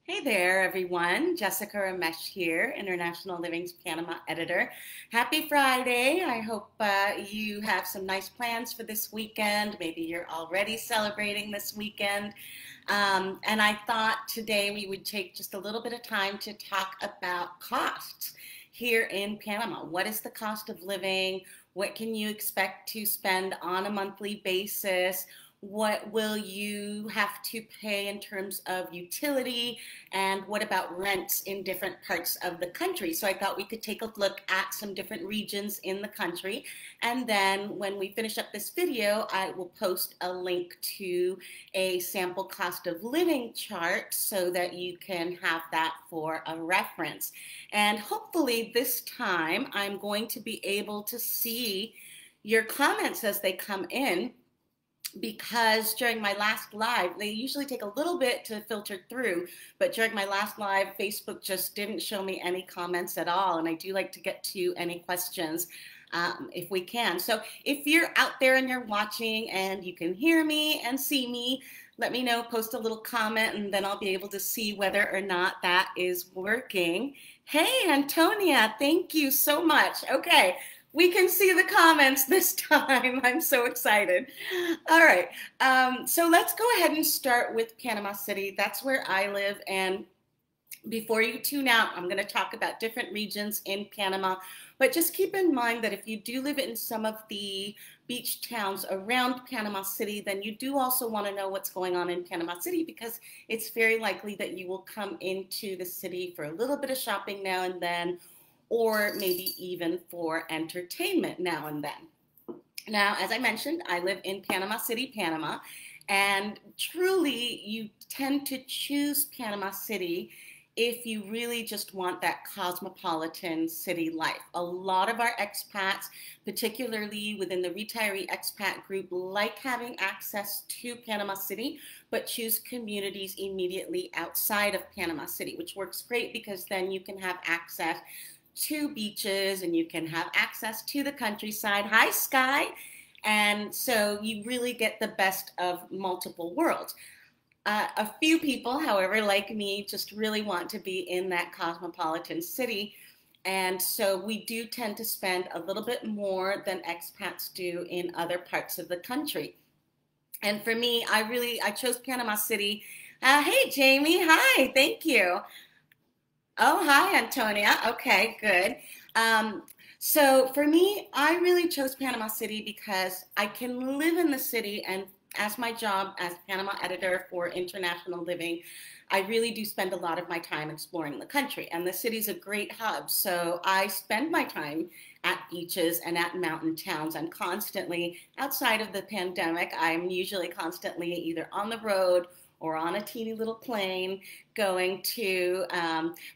Hey there, everyone. Jessica Ramesh here, International Living's Panama editor. Happy Friday. I hope you have some nice plans for this weekend. Maybe you're already celebrating this weekend. And I thought today we would take just a little bit of time to talk about costs here in Panama. What is the cost of living? What can you expect to spend on a monthly basis? What will you have to pay in terms of utility, and what about rents in different parts of the country? So I thought we could take a look at some different regions in the country, and then when we finish up this video, I will post a link to a sample cost of living chart so that you can have that for a reference. And hopefully this time I'm going to be able to see your comments as they come in, because during my last live, they usually take a little bit to filter through, but during my last live, Facebook just didn't show me any comments at all, and I do like to get to any questions if we can. So if you're out there and you're watching and you can hear me and see me, let me know, post a little comment, and then I'll be able to see whether or not that is working. Hey, Antonia, thank you so much. Okay. We can see the comments this time. I'm so excited. All right, so let's go ahead and start with Panama City. That's where I live, and before you tune out, I'm going to talk about different regions in Panama, but just keep in mind that if you do live in some of the beach towns around Panama City, then you do also want to know what's going on in Panama City, because it's very likely that you will come into the city for a little bit of shopping now and then, or maybe even for entertainment now and then. Now, as I mentioned, I live in Panama City, Panama, and truly you tend to choose Panama City if you really just want that cosmopolitan city life. A lot of our expats, particularly within the retiree expat group, like having access to Panama City, but choose communities immediately outside of Panama City, which works great because then you can have access to beaches and you can have access to the countryside. Hi, Sky. And so you really get the best of multiple worlds. A few people, however, like me, just really want to be in that cosmopolitan city. And so we do tend to spend a little bit more than expats do in other parts of the country. And for me, I chose Panama City. Hey, Jamie. Hi. Thank you. Oh, hi, Antonia. Okay, good. So for me, I really chose Panama City because I can live in the city, and as my job as Panama editor for International Living, I really do spend a lot of my time exploring the country, and the city's a great hub. So I spend my time at beaches and at mountain towns. I'm constantly, outside of the pandemic, I'm usually constantly either on the road or on a teeny little plane, going to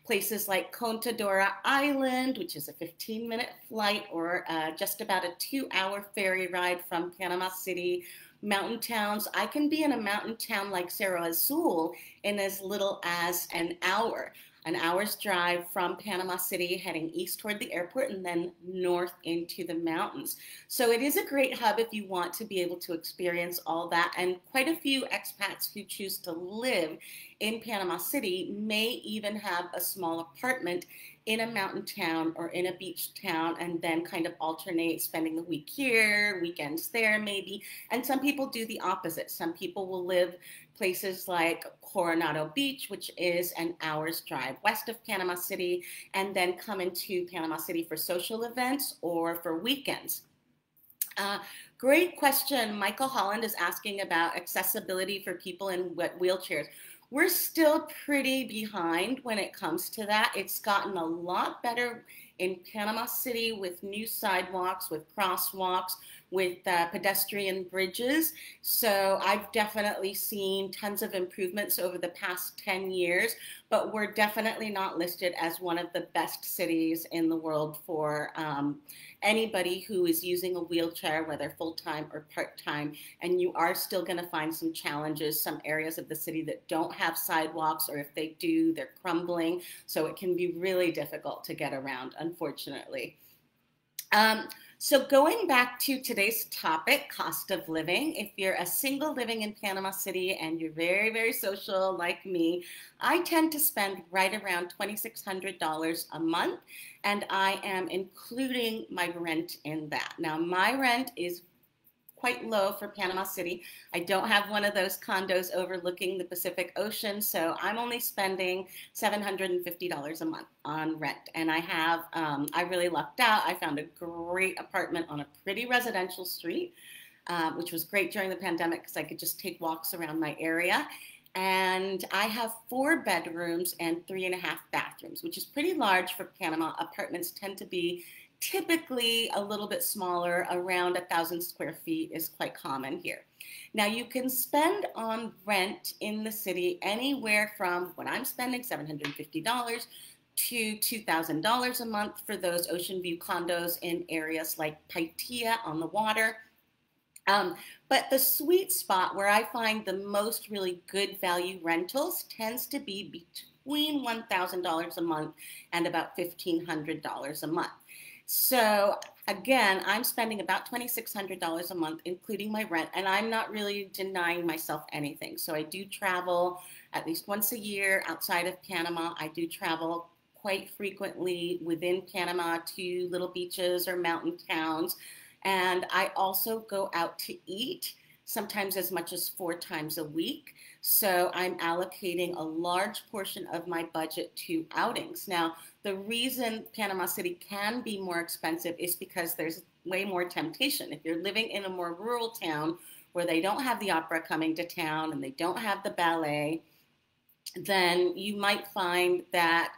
places like Contadora Island, which is a 15-minute flight, or just about a 2-hour ferry ride from Panama City. Mountain towns, I can be in a mountain town like Cerro Azul in as little as an hour's drive from Panama City, heading east toward the airport and then north into the mountains. So it is a great hub if you want to be able to experience all that. And quite a few expats who choose to live in Panama City may even have a small apartment in a mountain town or in a beach town, and then kind of alternate spending the week here, weekends there maybe. And some people do the opposite. Some people will live places like Coronado Beach, which is an hour's drive west of Panama City, and then come into Panama City for social events or for weekends. Great question. Michael Holland is asking about accessibility for people in wheelchairs. We're still pretty behind when it comes to that. It's gotten a lot better in Panama City with new sidewalks, with crosswalks, with pedestrian bridges. So I've definitely seen tons of improvements over the past 10 years, but we're definitely not listed as one of the best cities in the world for anybody who is using a wheelchair, whether full-time or part-time. And you are still going to find some challenges, some areas of the city that don't have sidewalks, or if they do, they're crumbling. So it can be really difficult to get around, unfortunately. So going back to today's topic, cost of living, if you're a single living in Panama City and you're very, very social like me, I tend to spend right around $2,600 a month, and I am including my rent in that. Now, my rent is quite low for Panama City. I don't have one of those condos overlooking the Pacific Ocean, so I'm only spending $750 a month on rent. And I really lucked out. I found a great apartment on a pretty residential street, which was great during the pandemic because I could just take walks around my area. And I have 4 bedrooms and 3.5 bathrooms, which is pretty large for Panama. Apartments tend to be typically a little bit smaller, around 1,000 square feet is quite common here. Now you can spend on rent in the city anywhere from what I'm spending, $750 to $2,000 a month for those ocean view condos in areas like Paitilla on the water. But the sweet spot where I find the most really good value rentals tends to be between $1,000 a month and about $1,500 a month. So again, I'm spending about $2,600 a month, including my rent, and I'm not really denying myself anything. So I do travel at least once a year outside of Panama. I do travel quite frequently within Panama to little beaches or mountain towns. And I also go out to eat, sometimes as much as 4 times a week. So I'm allocating a large portion of my budget to outings. Now, the reason Panama City can be more expensive is because there's way more temptation. If you're living in a more rural town where they don't have the opera coming to town and they don't have the ballet, then you might find that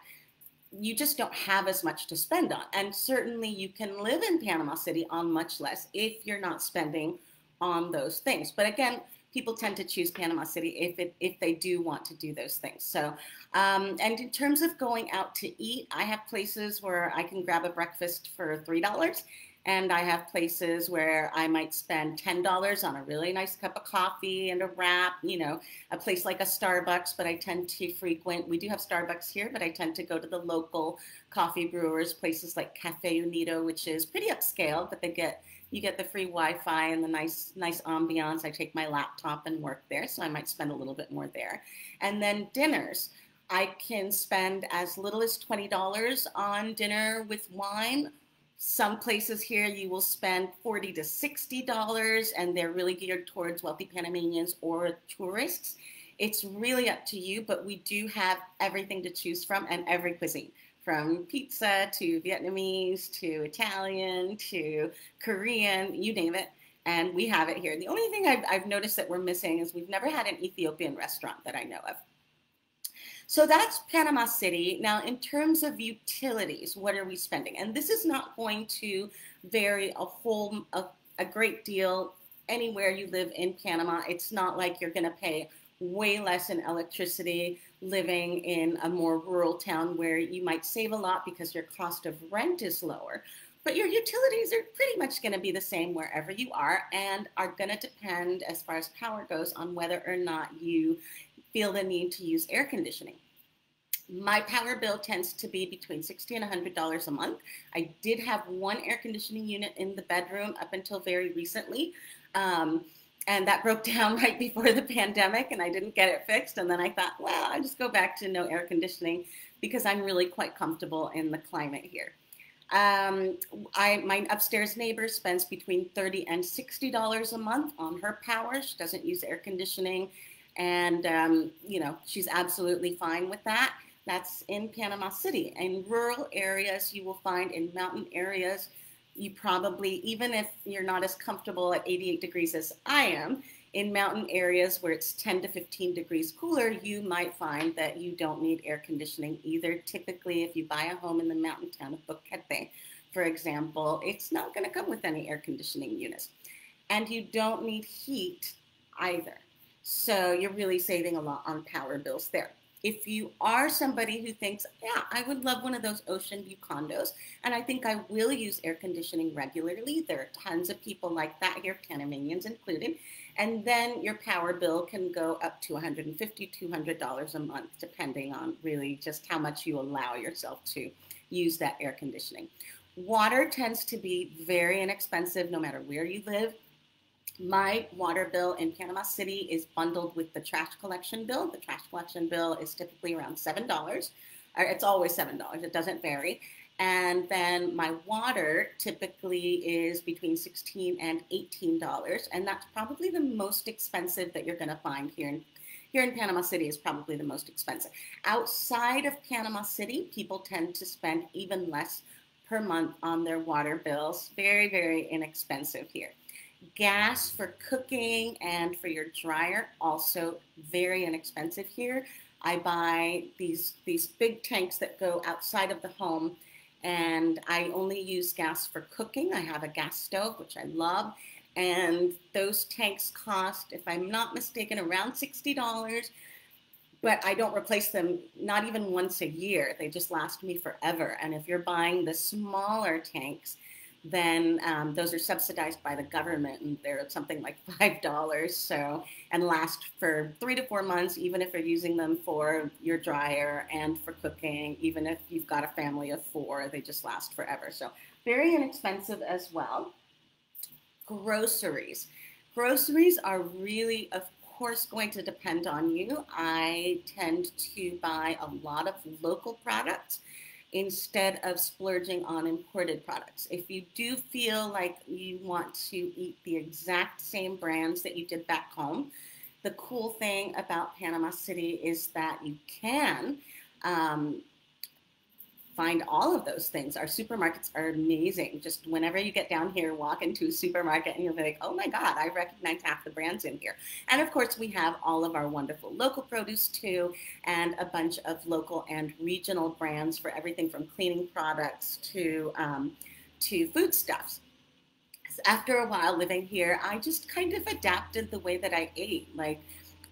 you just don't have as much to spend on. And certainly you can live in Panama City on much less if you're not spending on those things. But again, people tend to choose Panama City if they do want to do those things. So, and in terms of going out to eat, I have places where I can grab a breakfast for $3. And I have places where I might spend $10 on a really nice cup of coffee and a wrap, a place like a Starbucks, but I tend to frequent, we do have Starbucks here, but I tend to go to the local coffee brewers, places like Cafe Unido, which is pretty upscale, but you get the free Wi-Fi and the nice ambiance. I take my laptop and work there, so I might spend a little bit more there. And then dinners. I can spend as little as $20 on dinner with wine. Some places here you will spend $40 to $60, and they're really geared towards wealthy Panamanians or tourists. It's really up to you, but we do have everything to choose from and every cuisine, from pizza to Vietnamese to Italian to Korean, you name it, and we have it here. The only thing I've noticed that we're missing is we've never had an Ethiopian restaurant that I know of. So that's Panama City. Now, in terms of utilities, what are we spending? And this is not going to vary a great deal anywhere you live in Panama. It's not like you're going to pay way less in electricity living in a more rural town where you might save a lot because your cost of rent is lower. But your utilities are pretty much going to be the same wherever you are and are going to depend, as far as power goes, on whether or not you feel the need to use air conditioning. My power bill tends to be between $60 and $100 a month. I did have one air conditioning unit in the bedroom up until very recently. And that broke down right before the pandemic and I didn't get it fixed. And then I thought, well, I'll just go back to no air conditioning because I'm really quite comfortable in the climate here. My upstairs neighbor spends between $30 and $60 a month on her power. She doesn't use air conditioning. And, she's absolutely fine with that. That's in Panama City. In rural areas, you will find in mountain areas, you probably, even if you're not as comfortable at 88 degrees as I am, in mountain areas where it's 10 to 15 degrees cooler, you might find that you don't need air conditioning either. Typically, if you buy a home in the mountain town of Boquete, for example, it's not going to come with any air conditioning units. And you don't need heat either. So you're really saving a lot on power bills there. If you are somebody who thinks, yeah, I would love one of those ocean view condos, and I think I will use air conditioning regularly, there are tons of people like that here, Panamanians included, and then your power bill can go up to $150, $200 a month, depending on really just how much you allow yourself to use that air conditioning. Water tends to be very inexpensive no matter where you live. My water bill in Panama City is bundled with the trash collection bill. The trash collection bill is typically around $7, or it's always $7. It doesn't vary. And then my water typically is between $16 and $18, and that's probably the most expensive that you're going to find here in Panama City is probably the most expensive. Outside of Panama City, people tend to spend even less per month on their water bills. Very, very inexpensive here. Gas for cooking and for your dryer, also very inexpensive here. I buy these big tanks that go outside of the home, and I only use gas for cooking. I have a gas stove, which I love, and those tanks cost, if I'm not mistaken, around $60, but I don't replace them, not even once a year. They just last me forever. And if you're buying the smaller tanks, then those are subsidized by the government, and they're something like $5. So, and last for 3 to 4 months, even if you're using them for your dryer and for cooking. Even if you've got a family of 4, they just last forever. So very inexpensive as well. Groceries. Groceries are really, of course, going to depend on you. I tend to buy a lot of local products instead of splurging on imported products. If you do feel like you want to eat the exact same brands that you did back home, the cool thing about Panama City is that you can find all of those things. Our supermarkets are amazing. Just whenever you get down here, walk into a supermarket and you'll be like, oh my God, I recognize half the brands in here. And of course, we have all of our wonderful local produce too, and a bunch of local and regional brands for everything from cleaning products to foodstuffs. After a while living here, I just kind of adapted the way that I ate. Like,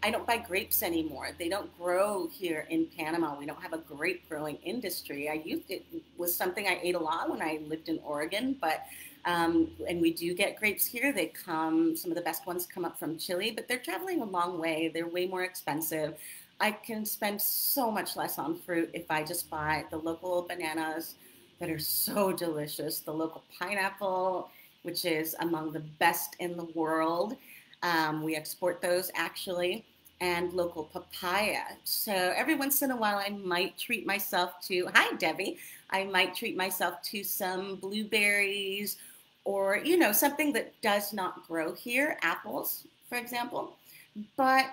I don't buy grapes anymore. They don't grow here in Panama. We don't have a grape growing industry. It was something I ate a lot when I lived in Oregon, but and we do get grapes here. Some of the best ones come up from Chile, but they're traveling a long way. They're way more expensive. I can spend so much less on fruit if I just buy the local bananas that are so delicious, the local pineapple, which is among the best in the world. We export those actually, and local papaya. So every once in a while, I might treat myself to, hi Debbie, I might treat myself to some blueberries or, something that does not grow here, apples, for example. But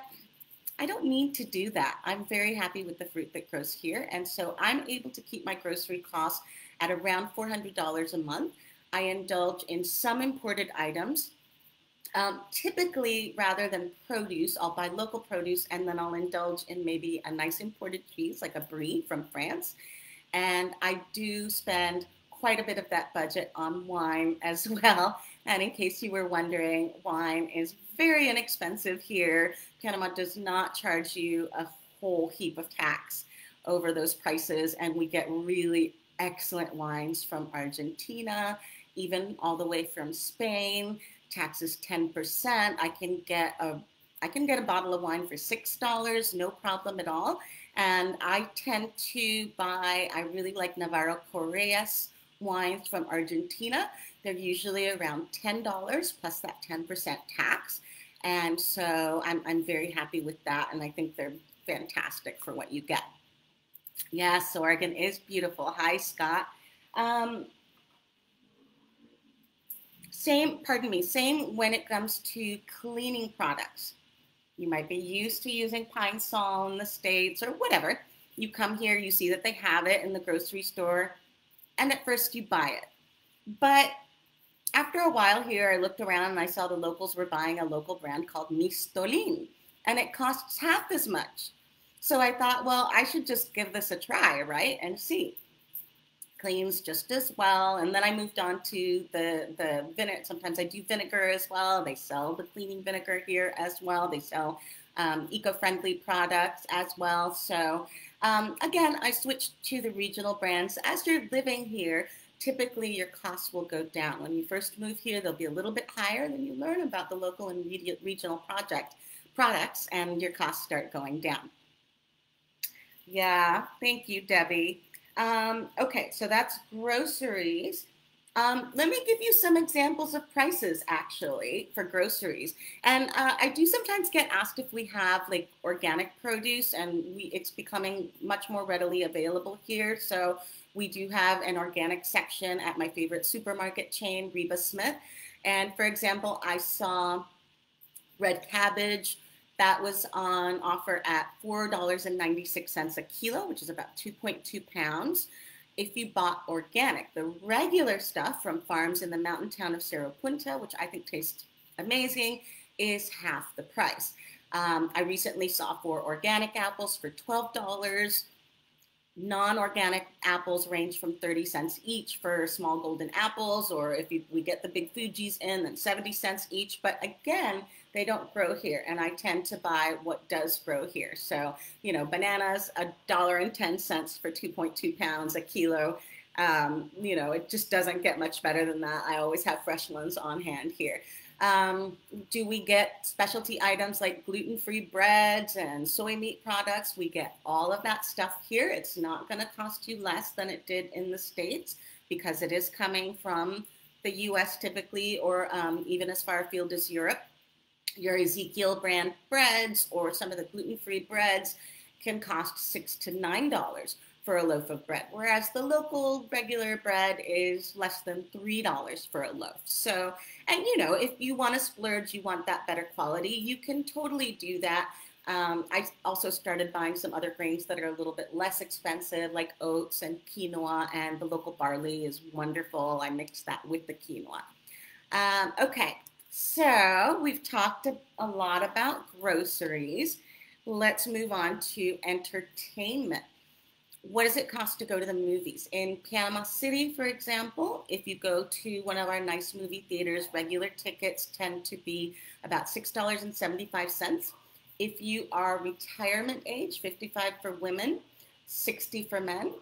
I don't need to do that. I'm very happy with the fruit that grows here. And so I'm able to keep my grocery costs at around $400 a month. I indulge in some imported items. Typically, rather than produce, I'll buy local produce, and then I'll indulge in maybe a nice imported cheese like a brie from France. And I do spend quite a bit of that budget on wine as well. And in case you were wondering, wine is very inexpensive here. Panama does not charge you a whole heap of tax over those prices, and we get really excellent wines from Argentina, even all the way from Spain. Tax is 10%. I can get a bottle of wine for $6, no problem at all. And I tend to buy, I really like Navarro Correas wines from Argentina. They're usually around $10 plus that 10% tax. And so I'm very happy with that. And I think they're fantastic for what you get. Yes, Oregon is beautiful. Hi, Scott. Same when it comes to cleaning products. You might be used to using Pine Sol in the States or whatever. You come here, you see that they have it in the grocery store, and at first you buy it. But after a while here, I looked around and I saw the locals were buying a local brand called Mistolin, and it costs half as much. So I thought, well, I should just give this a try, right? And see. Cleans just as well. And then I moved on to the vinegar. Sometimes I do vinegar as well. They sell the cleaning vinegar here as well. They sell eco-friendly products as well. So again, I switched to the regional brands. As you're living here, typically your costs will go down. When you first move here, they'll be a little bit higher. Then you learn about the local and regional products, and your costs start going down. Yeah, thank you, Debbie. Okay, so that's groceries. Let me give you some examples of prices actually for groceries. And I do sometimes get asked if we have like organic produce, and it's becoming much more readily available here. So we do have an organic section at my favorite supermarket chain, Reba Smith. And for example, I saw red cabbage that was on offer at $4.96 a kilo, which is about 2.2 pounds. If you bought organic, the regular stuff from farms in the mountain town of Cerro Punta, which I think tastes amazing, is half the price. I recently saw 4 organic apples for $12. Non-organic apples range from 30 cents each for small golden apples, or if we get the big Fuji's in, then 70 cents each. But again, they don't grow here, and I tend to buy what does grow here. So, bananas, $1.10 for 2.2 pounds a kilo. It just doesn't get much better than that. I always have fresh ones on hand here. Do we get specialty items like gluten-free breads and soy meat products? We get all of that stuff here. It's not going to cost you less than it did in the States because it is coming from the US typically, or even as far afield as Europe. Your Ezekiel brand breads or some of the gluten-free breads can cost $6 to $9 for a loaf of bread, whereas the local regular bread is less than $3 for a loaf. So, and if you want to splurge, you want that better quality, you can totally do that. I also started buying some other grains that are a little bit less expensive, like oats and quinoa, and the local barley is wonderful. I mix that with the quinoa. Okay, so we've talked a lot about groceries. Let's move on to entertainment. What does it cost to go to the movies? In Panama City, for example, if you go to one of our nice movie theaters, regular tickets tend to be about $6.75. If you are retirement age, 55 for women, 60 for men,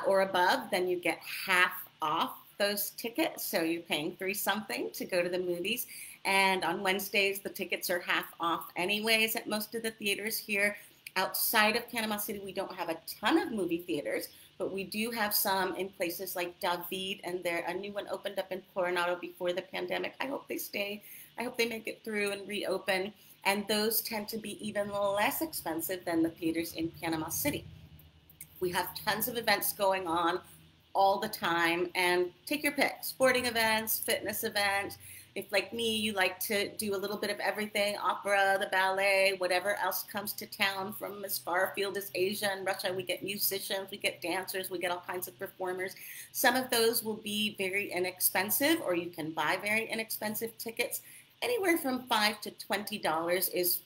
or above, then you get half off those tickets. So you're paying $3 something to go to the movies. And on Wednesdays, the tickets are half off anyways at most of the theaters here. Outside of Panama City, we don't have a ton of movie theaters, but we do have some in places like David, and a new one opened up in Coronado before the pandemic. I hope they stay. I hope they make it through and reopen. And those tend to be even less expensive than the theaters in Panama City. We have tons of events going on all the time, and take your pick: sporting events, fitness events. If, like me, you like to do a little bit of everything, opera, the ballet, whatever else comes to town from as far afield as Asia and Russia, we get musicians, we get dancers, we get all kinds of performers. Some of those will be very inexpensive, or you can buy very inexpensive tickets. Anywhere from $5 to $20 is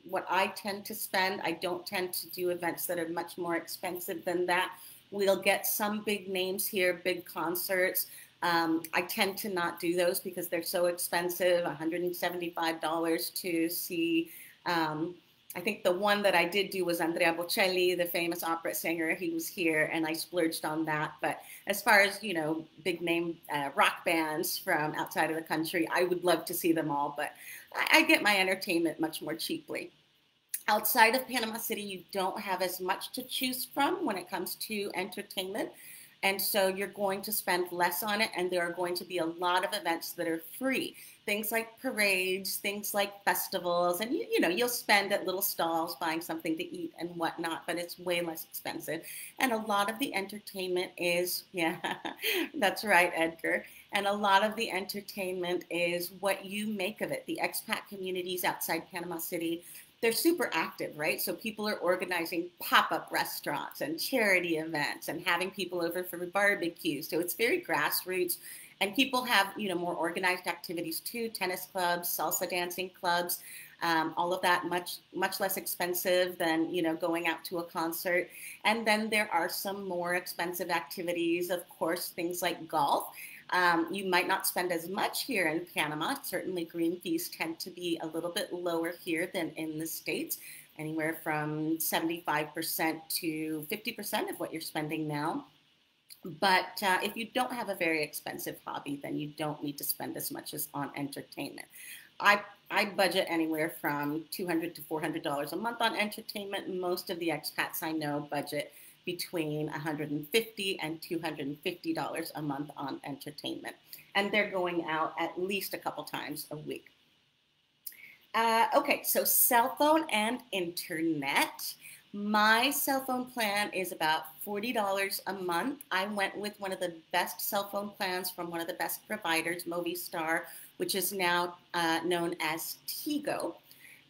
what I tend to spend. I don't tend to do events that are much more expensive than that. We'll get some big names here, big concerts. I tend to not do those because they're so expensive, $175 to see. I think the one that I did do was Andrea Bocelli, the famous opera singer. He was here, and I splurged on that. But as far as, big name rock bands from outside of the country, I would love to see them all, but I get my entertainment much more cheaply. Outside of Panama City, you don't have as much to choose from when it comes to entertainment. And so you're going to spend less on it, and there are going to be a lot of events that are free. Things like parades, things like festivals, and you'll spend at little stalls buying something to eat and whatnot, but it's way less expensive. And a lot of the entertainment is, yeah, that's right, Edgar. And a lot of the entertainment is what you make of it. The expat communities outside Panama City, they're super active, right? So people are organizing pop-up restaurants and charity events and having people over for barbecue. So it's very grassroots, and people have, more organized activities too: tennis clubs, salsa dancing clubs, all of that much less expensive than, going out to a concert. And then there are some more expensive activities, of course, things like golf. You might not spend as much here in Panama. Certainly green fees tend to be a little bit lower here than in the States, anywhere from 75% to 50% of what you're spending now. But if you don't have a very expensive hobby, then you don't need to spend as much as on entertainment. I budget anywhere from $200 to $400 a month on entertainment. Most of the expats I know budget between $150 and $250 a month on entertainment. And they're going out at least a couple times a week. Okay, so cell phone and internet. My cell phone plan is about $40 a month. I went with one of the best cell phone plans from one of the best providers, Movistar, which is now known as Tigo.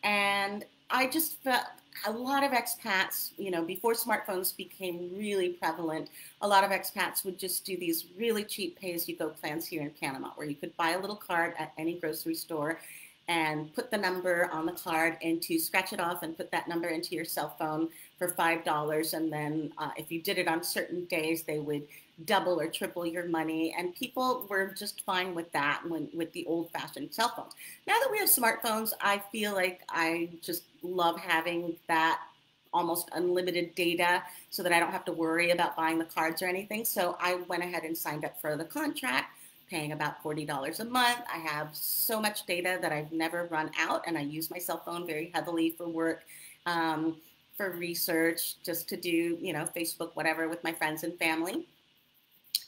And I just felt a lot of expats, you know, before smartphones became really prevalent, a lot of expats would just do these really cheap pay-as-you-go plans here in Panama, where you could buy a little card at any grocery store and put the number on the card into, scratch it off and put that number into your cell phone for $5. And then if you did it on certain days, they would double or triple your money. And people were just fine with that with the old-fashioned cell phones. Now that we have smartphones, I feel like I just love having that almost unlimited data so that I don't have to worry about buying the cards or anything. So I went ahead and signed up for the contract, paying about $40 a month. I have so much data that I've never run out, and I use my cell phone very heavily for work, for research, just to do, you know, Facebook, whatever, with my friends and family.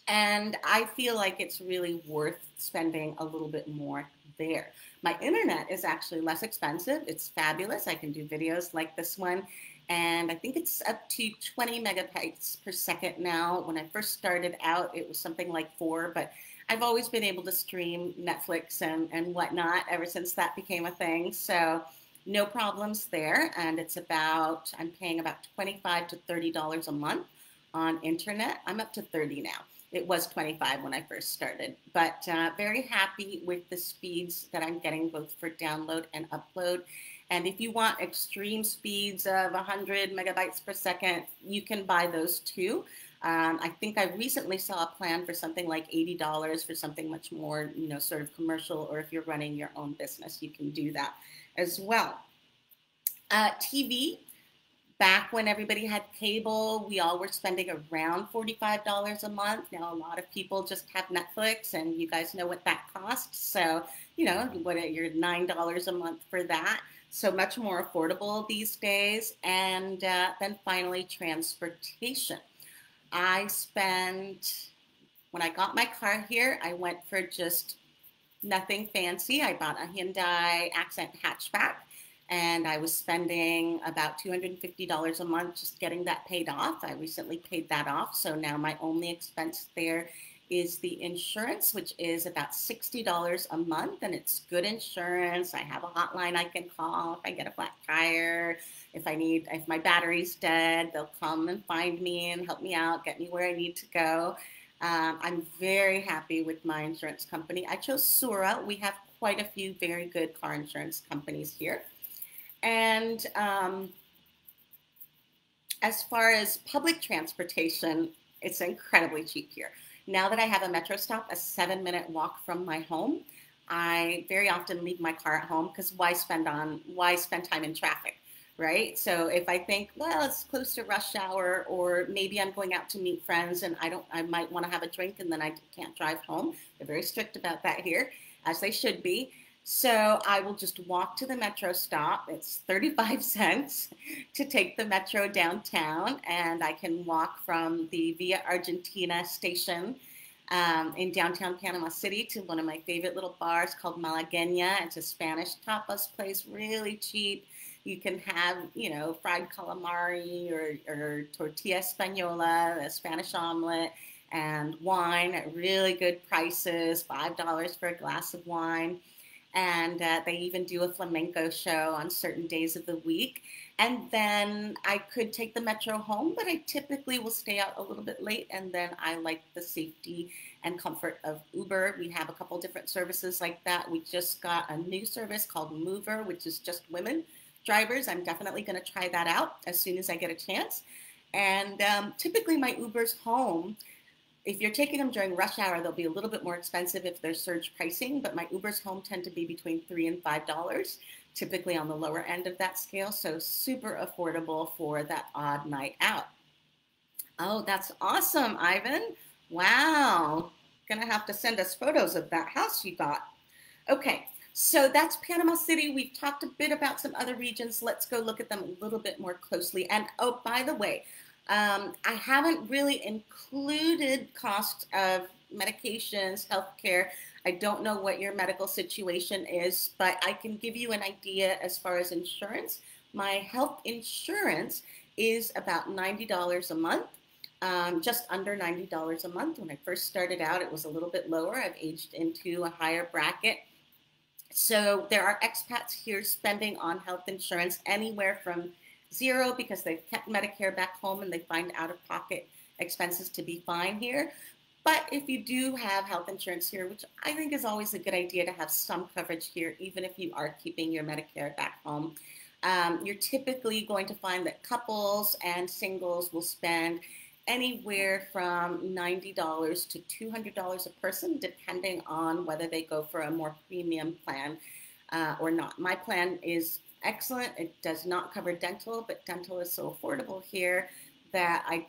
And I feel like it's really worth spending a little bit more there. My internet is actually less expensive. It's fabulous. I can do videos like this one. And I think it's up to 20 megabytes per second now. When I first started out, it was something like 4, but I've always been able to stream Netflix and whatnot ever since that became a thing. So no problems there. And it's about, I'm paying about $25 to $30 a month on internet. I'm up to 30 now. It was 25 when I first started, but very happy with the speeds that I'm getting both for download and upload. And if you want extreme speeds of 100 megabytes per second, you can buy those too. I think I recently saw a plan for something like $80 for something much more, you know, sort of commercial, or if you're running your own business, you can do that as well. TV. Back when everybody had cable, we all were spending around $45 a month. Now, a lot of people just have Netflix, and you guys know what that costs. So, you know, what are your $9 a month for that? So much more affordable these days. And then finally, transportation. I spent, when I got my car here, I went for just nothing fancy. I bought a Hyundai Accent hatchback, and I was spending about $250 a month just getting that paid off. I recently paid that off, so now my only expense there is the insurance, which is about $60 a month, and it's good insurance. I have a hotline I can call if I get a flat tire. If my battery's dead, they'll come and find me and help me out, get me where I need to go. I'm very happy with my insurance company. I chose Sura. We have quite a few very good car insurance companies here. And as far as public transportation, it's incredibly cheap here. Now that I have a metro stop, a 7-minute walk from my home, I very often leave my car at home, because why spend time in traffic, right? So if I think, well, it's close to rush hour, or maybe I'm going out to meet friends and I might want to have a drink and then I can't drive home. They're very strict about that here, as they should be. So I will just walk to the metro stop. It's 35 cents to take the metro downtown, and I can walk from the Via Argentina station in downtown Panama City to one of my favorite little bars called Malagueña. It's a Spanish tapas place, really cheap. You can have, you know, fried calamari or tortilla española, a Spanish omelet, and wine at really good prices, $5 for a glass of wine. And they even do a flamenco show on certain days of the week. And then I could take the metro home, but I typically will stay out a little bit late. And then I like the safety and comfort of Uber. We have a couple different services like that. We just got a new service called Mover, which is just women drivers. I'm definitely going to try that out as soon as I get a chance. And typically my Uber's home, if you're taking them during rush hour, they'll be a little bit more expensive if they're surge pricing, but my Ubers home tend to be between $3 and $5, typically on the lower end of that scale, so super affordable for that odd night out. Oh, that's awesome, Ivan. Wow. Gonna have to send us photos of that house you got. Okay, so that's Panama City. We've talked a bit about some other regions. Let's go look at them a little bit more closely. And oh, by the way, I haven't really included costs of medications, healthcare. I don't know what your medical situation is, but I can give you an idea as far as insurance. My health insurance is about $90 a month, just under $90 a month. When I first started out, it was a little bit lower. I've aged into a higher bracket. So there are expats here spending on health insurance anywhere from zero because they've kept Medicare back home and they find out-of-pocket expenses to be fine here. But if you do have health insurance here, which I think is always a good idea to have some coverage here, even if you are keeping your Medicare back home, you're typically going to find that couples and singles will spend anywhere from $90 to $200 a person, depending on whether they go for a more premium plan or not. My plan is excellent. It does not cover dental, but dental is so affordable here that I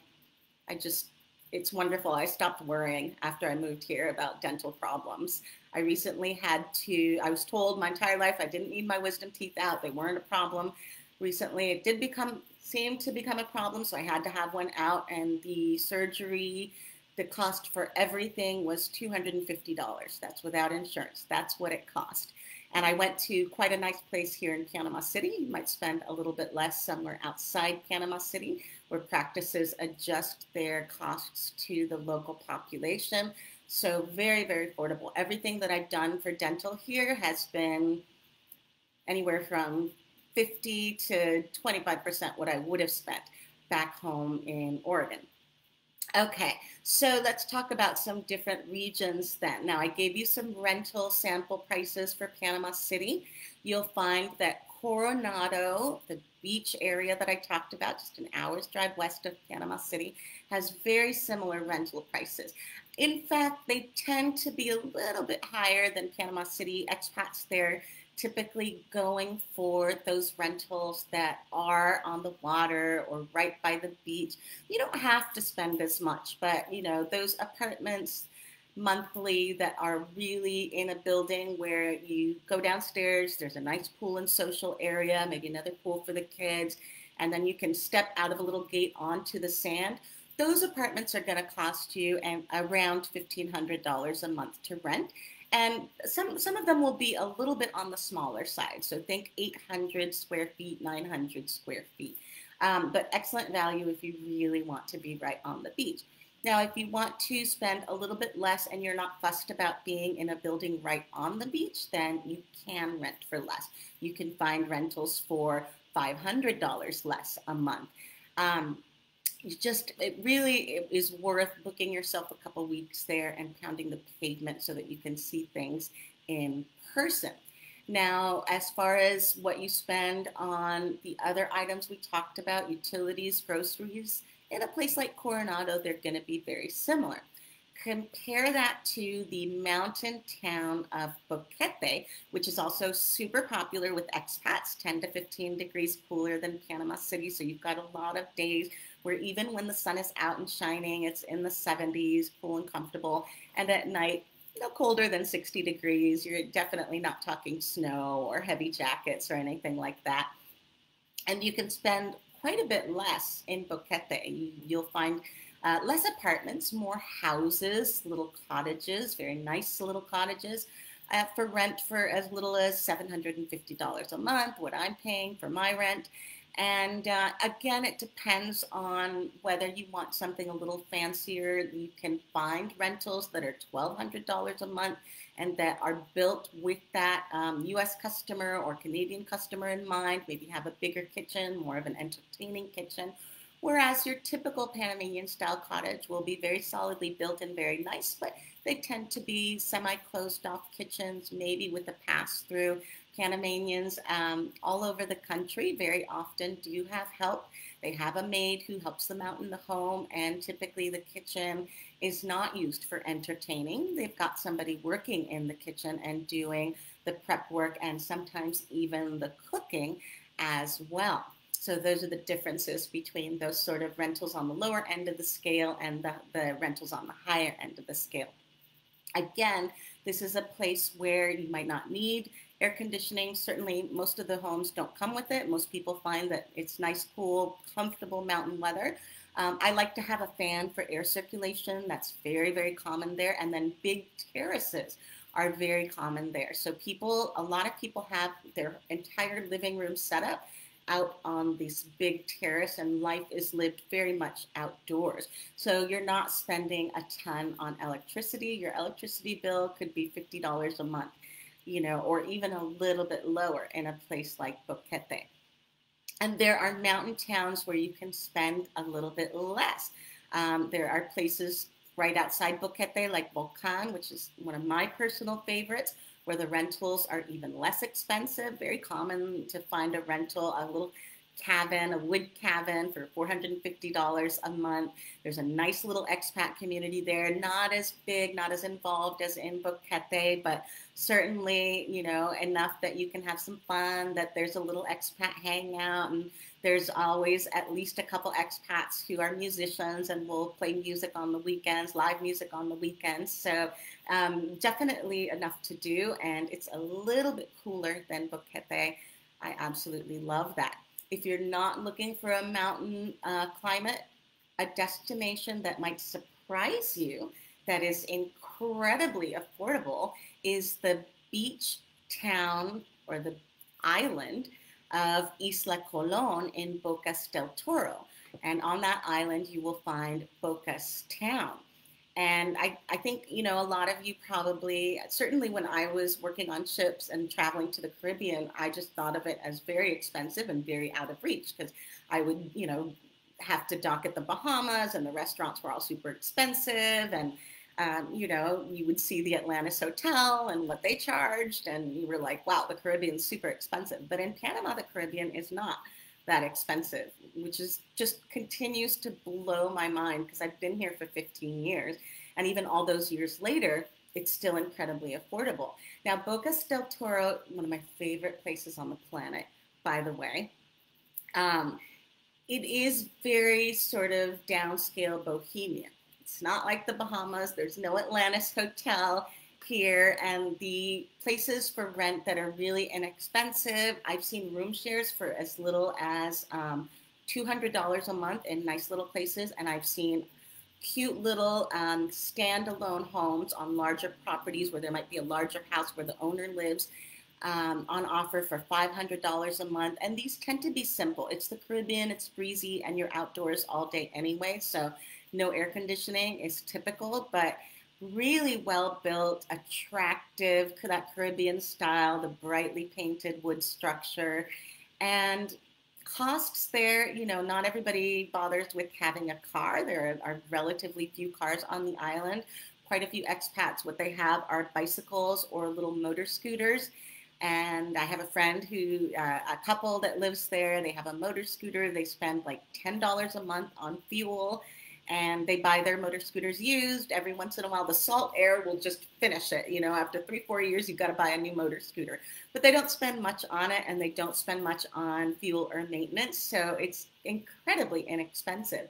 just, it's wonderful. I stopped worrying after I moved here about dental problems. I recently I was told my entire life I didn't need my wisdom teeth out. They weren't a problem. Recently, it did seem to become a problem, so I had to have one out, and the surgery, the cost for everything was $250. That's without insurance. That's what it cost. And I went to quite a nice place here in Panama City. You might spend a little bit less somewhere outside Panama City, where practices adjust their costs to the local population. So very, very affordable. Everything that I've done for dental here has been anywhere from 50 to 25% what I would have spent back home in Oregon. Okay, so let's talk about some different regions then. Now, I gave you some rental sample prices for Panama City. You'll find that Coronado, the beach area that I talked about, just an hour's drive west of Panama City, has very similar rental prices. In fact, they tend to be a little bit higher than Panama City. Expats there typically going for those rentals that are on the water or right by the beach. You don't have to spend as much, but you know, those apartments monthly that are really in a building where you go downstairs, there's a nice pool and social area, maybe another pool for the kids, and then you can step out of a little gate onto the sand. Those apartments are going to cost you around $1,500 a month to rent. And some of them will be a little bit on the smaller side. So think 800 square feet, 900 square feet. But excellent value if you really want to be right on the beach. Now, if you want to spend a little bit less and you're not fussed about being in a building right on the beach, then you can rent for less. You can find rentals for $500 less a month. It really is worth booking yourself a couple weeks there and pounding the pavement so that you can see things in person. Now, as far as what you spend on the other items we talked about, utilities, groceries, in a place like Coronado, they're going to be very similar. Compare that to the mountain town of Boquete, which is also super popular with expats, 10 to 15 degrees cooler than Panama City. So you've got a lot of days where even when the sun is out and shining, it's in the 70s, cool and comfortable. And at night, no colder than 60 degrees. You're definitely not talking snow or heavy jackets or anything like that. And you can spend quite a bit less in Boquete. You'll find less apartments, more houses, little cottages, very nice little cottages for rent for as little as $750 a month, what I'm paying for my rent. And again, it depends on whether you want something a little fancier. You can find rentals that are $1,200 a month and that are built with that US customer or Canadian customer in mind. Maybe have a bigger kitchen, more of an entertaining kitchen. Whereas your typical Panamanian style cottage will be very solidly built and very nice, but they tend to be semi-closed off kitchens, maybe with a pass-through. Panamanians all over the country very often do have help. They have a maid who helps them out in the home, and typically the kitchen is not used for entertaining. They've got somebody working in the kitchen and doing the prep work and sometimes even the cooking as well. So those are the differences between those sort of rentals on the lower end of the scale and the rentals on the higher end of the scale. Again, this is a place where you might not need air conditioning. Certainly, most of the homes don't come with it. Most people find that it's nice, cool, comfortable mountain weather. I like to have a fan for air circulation. That's very, very common there. And then big terraces are very common there. So a lot of people have their entire living room set up out on this big terrace, and life is lived very much outdoors. So you're not spending a ton on electricity. Your electricity bill could be $50 a month, or even a little bit lower in a place like Boquete. And there are mountain towns where you can spend a little bit less. There are places right outside Boquete, like Volcan, which is one of my personal favorites, where the rentals are even less expensive. Very common to find a rental, a little cabin, a wood cabin for $450 a month. There's a nice little expat community there, not as big, not as involved as in Boquete, but certainly, enough that you can have some fun, that there's a little expat hangout, and there's always at least a couple expats who are musicians and will play music on the weekends, live music on the weekends. So definitely enough to do, and it's a little bit cooler than Boquete. I absolutely love that. If you're not looking for a mountain climate, a destination that might surprise you that is incredibly affordable is the beach town or the island of Isla Colón in Bocas del Toro. And on that island, you will find Bocas Town. And I think, a lot of you probably, certainly when I was working on ships and traveling to the Caribbean, I just thought of it as very expensive and very out of reach, because I would, have to dock at the Bahamas, and the restaurants were all super expensive. And, you would see the Atlantis Hotel and what they charged, and you were like, wow, the Caribbean's super expensive. But in Panama, the Caribbean is not that expensive, which is just continues to blow my mind, because I've been here for 15 years, and even all those years later, it's still incredibly affordable. Now, Bocas del Toro, one of my favorite places on the planet, by the way. It is very sort of downscale bohemian. It's not like the Bahamas. There's no Atlantis Hotel here, and the places for rent that are really inexpensive, I've seen room shares for as little as $200 a month in nice little places, and I've seen cute little standalone homes on larger properties where there might be a larger house where the owner lives, on offer for $500 a month. And these tend to be simple. It's the Caribbean, it's breezy, and you're outdoors all day anyway, so no air conditioning is typical, but really well built, attractive, that Caribbean style, the brightly painted wood structure. And costs there, not everybody bothers with having a car. There are relatively few cars on the island. Quite a few expats, what they have are bicycles or little motor scooters. And I have a friend a couple that lives there, they have a motor scooter. They spend like $10 a month on fuel, and they buy their motor scooters used. Every once in a while, the salt air will just finish it. After 3-4 years, you've got to buy a new motor scooter. But they don't spend much on it, and they don't spend much on fuel or maintenance. So it's incredibly inexpensive.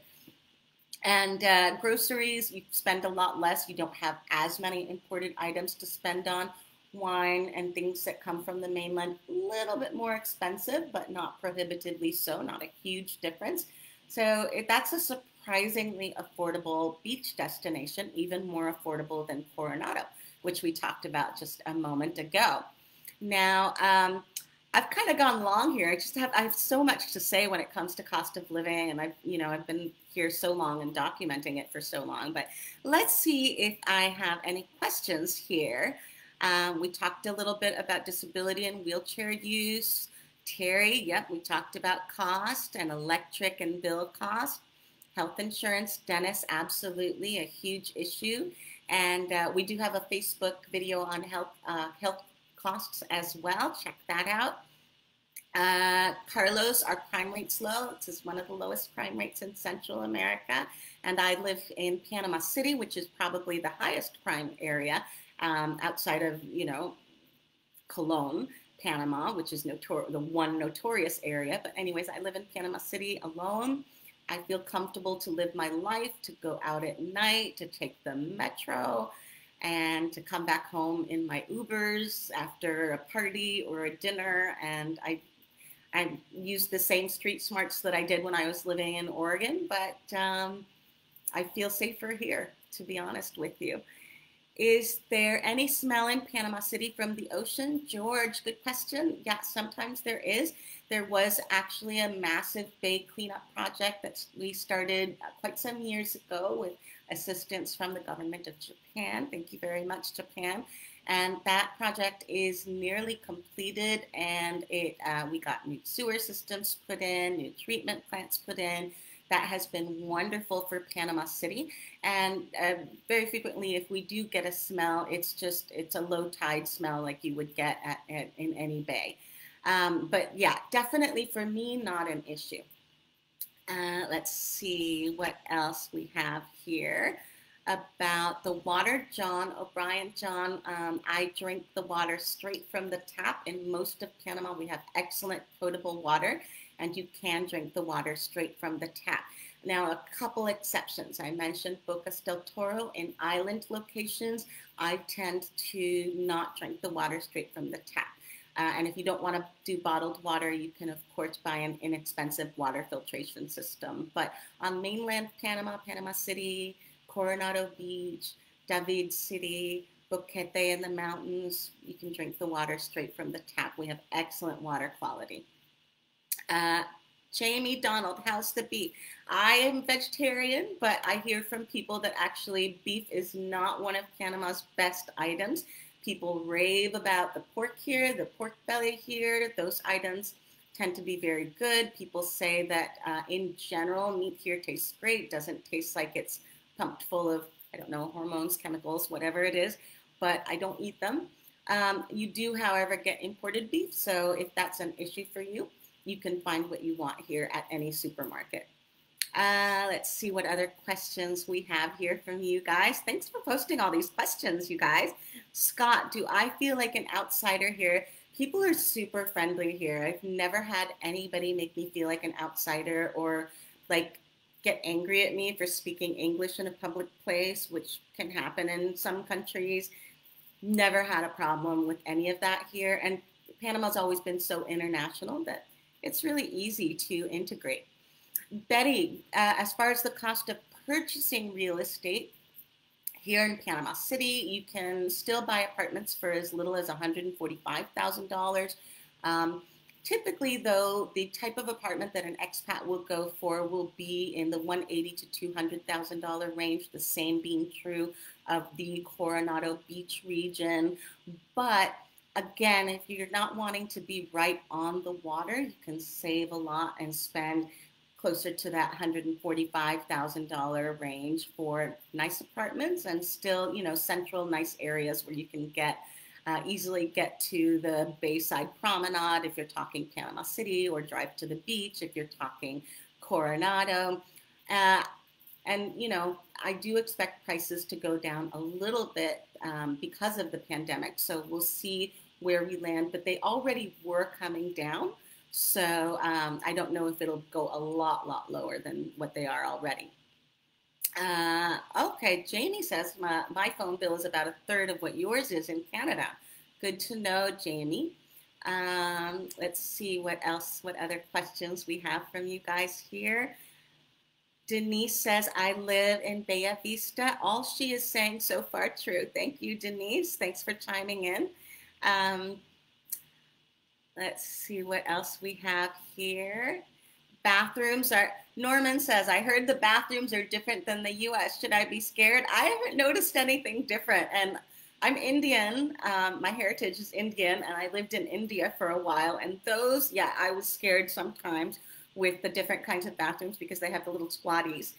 And groceries, you spend a lot less. You don't have as many imported items to spend on. Wine and things that come from the mainland, a little bit more expensive, but not prohibitively so, not a huge difference. So that's a surprisingly affordable beach destination, even more affordable than Coronado, which we talked about just a moment ago. Now, I've kind of gone long here. I have so much to say when it comes to cost of living, and I've been here so long and documenting it for so long. But let's see if I have any questions here. We talked a little bit about disability and wheelchair use. Terry, yep, we talked about cost and electric and bill cost. Health insurance, Dennis, absolutely a huge issue. And we do have a Facebook video on health costs as well. Check that out. Carlos, our crime rate's low. This is one of the lowest crime rates in Central America. And I live in Panama City, which is probably the highest crime area outside of, Colón, Panama, which is the one notorious area. But anyways, I live in Panama City alone. I feel comfortable to live my life, to go out at night, to take the metro, and to come back home in my Ubers after a party or a dinner. And I I use the same street smarts that I did when I was living in Oregon, but I feel safer here, to be honest with you. Is there any smell in Panama City from the ocean? George, good question. Yeah, sometimes there is. There was actually a massive bay cleanup project that we started quite some years ago with assistance from the government of Japan. Thank you very much, Japan. And that project is nearly completed, and we got new sewer systems put in, new treatment plants put in. That has been wonderful for Panama City. And very frequently, if we do get a smell, it's a low tide smell like you would get in any bay. But yeah, definitely for me, not an issue. Let's see what else we have here about the water. John O'Brien, John, I drink the water straight from the tap. In most of Panama, we have excellent potable water, and you can drink the water straight from the tap. Now, a couple exceptions. I mentioned Bocas Del Toro. In island locations, I tend to not drink the water straight from the tap. And if you don't want to do bottled water, you can, of course, buy an inexpensive water filtration system. But on mainland Panama, Panama City, Coronado Beach, David City, Boquete in the mountains, you can drink the water straight from the tap. We have excellent water quality. Jamie Donald, how's the beef? I am vegetarian, but I hear from people that actually beef is not one of Panama's best items. People rave about the pork here, the pork belly here. Those items tend to be very good. People say that in general, meat here tastes great. Doesn't taste like it's pumped full of, I don't know, hormones, chemicals, whatever it is, but I don't eat them. You do, however, get imported beef. So if that's an issue for you, you can find what you want here at any supermarket. Let's see what other questions we have here from you guys. Thanks for posting all these questions, you guys. Scott, do I feel like an outsider here? People are super friendly here. I've never had anybody make me feel like an outsider or like get angry at me for speaking English in a public place, which can happen in some countries. Never had a problem with any of that here. And Panama's always been so international that it's really easy to integrate. Betty, as far as the cost of purchasing real estate here in Panama City, you can still buy apartments for as little as $145,000. Typically, though, the type of apartment that an expat will go for will be in the $180,000 to $200,000 range, the same being true of the Coronado Beach region. But again, if you're not wanting to be right on the water, you can save a lot and spend closer to that $145,000 range for nice apartments and still, central nice areas where you can easily get to the Bayside Promenade if you're talking Panama City, or drive to the beach if you're talking Coronado. And, I do expect prices to go down a little bit because of the pandemic. So we'll see where we land, but they already were coming down. So I don't know if it'll go a lot lower than what they are already. Okay, Jamie says, my phone bill is about a third of what yours is in Canada. Good to know, Jamie. Let's see what other questions we have from you guys here. Denise says, I live in Bella Vista. All she is saying so far true. Thank you, Denise. Thanks for chiming in. Let's see what else we have here. Norman says, I heard the bathrooms are different than the US. Should I be scared? I haven't noticed anything different. And I'm Indian. My heritage is Indian, and I lived in India for a while. And I was scared sometimes with the different kinds of bathrooms because they have the little squatties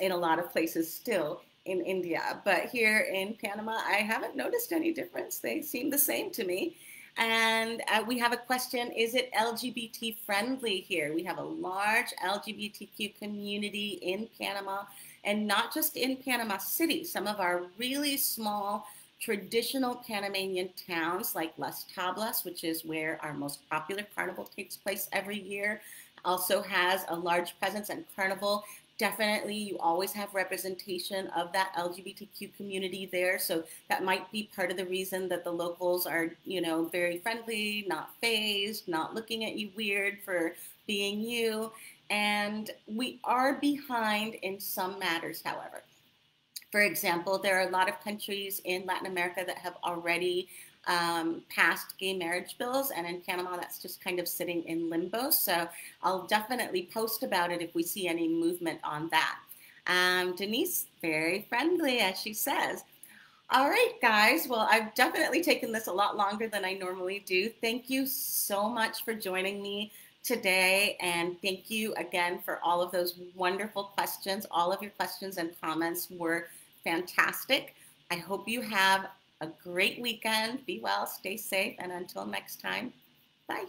in a lot of places still in India. But here in Panama, I haven't noticed any difference. They seem the same to me. And we have a question, is it LGBT friendly here? We have a large LGBTQ community in Panama, and not just in Panama City. Some of our really small traditional Panamanian towns like Las Tablas, which is where our most popular carnival takes place every year, also has a large presence, and carnival Definitely, you always have representation of that LGBTQ community there. So that might be part of the reason that the locals are, very friendly, not phased, not looking at you weird for being you. And we are behind in some matters, however. For example, there are a lot of countries in Latin America that have already passed gay marriage bills, and in Panama, that's just kind of sitting in limbo. So I'll definitely post about it if we see any movement on that. Denise, very friendly, as she says. All right, guys. Well, I've definitely taken this a lot longer than I normally do. Thank you so much for joining me today. And thank you again for all of those wonderful questions. All of your questions and comments were fantastic. I hope you have a great weekend. Be well, stay safe, and until next time, bye.